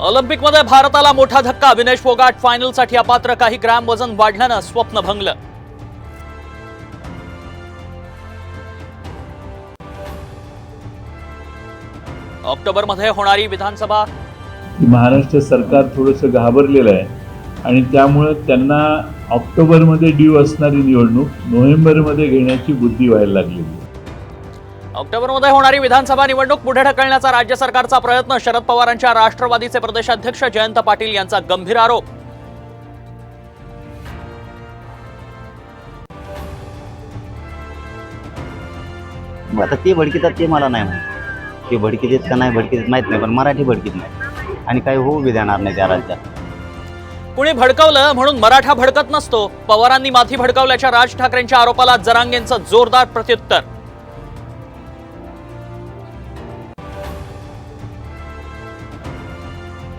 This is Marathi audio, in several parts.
ऑलिम्पिकमध्ये भारताला मोठा धक्का. विनेश फोगाट फायनलसाठी अपात्र. काही ग्रॅम वजन वाढल्यानं स्वप्न भंगलं. ऑक्टोबरमध्ये होणारी विधानसभा. महाराष्ट्र सरकार थोडंसं घाबरलेलं आहे आणि त्यामुळे त्यांना ऑक्टोबरमध्ये ड्यू असणारी निवडणूक नोव्हेंबरमध्ये घेण्याची बुद्धी व्हायला लागली. ऑक्टोबरमध्ये होणारी विधानसभा निवडणूक पुढे ढकलण्याचा राज्य सरकारचा प्रयत्न. शरद पवारांच्या राष्ट्रवादीचे प्रदेशाध्यक्ष जयंत पाटील यांचा गंभीर आरोप. आता ते भडकीतात ते मला नाही माहिती. ते भडकीत का नाही भडकीत माहित नाही, पण मराठी भडकीत नाही आणि काही होऊ बी देणार नाही त्या राज्यात. कुणी भडकवलं म्हणून मराठा भडकत नसतो. पवारांनी माथी भडकवल्याच्या राज ठाकरेंच्या आरोपाला जरांगेंचं जोरदार प्रत्युत्तर.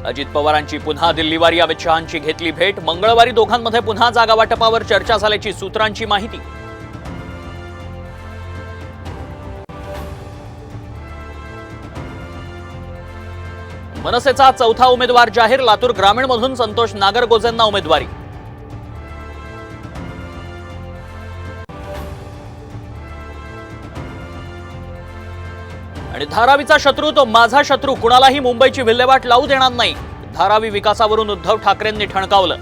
अजित पवारांची पुन्हा दिल्लीवारी. अमित शहांची घेतली भेट. मंगळवारी दोघांमध्ये पुन्हा जागा वाटपावर चर्चा झाल्याची सूत्रांची माहिती. मनसेचा चौथा उमेदवार जाहीर. लातूर ग्रामीणमधून संतोष नागरगोजेंना उमेदवारी. आणि धारावीचा शत्रू तो माझा शत्रू. कुणालाही मुंबईची विल्हेवाट लावू देणार नाही. धारावी विकासावरून उद्धव ठाकरेंनी ठणकावलं.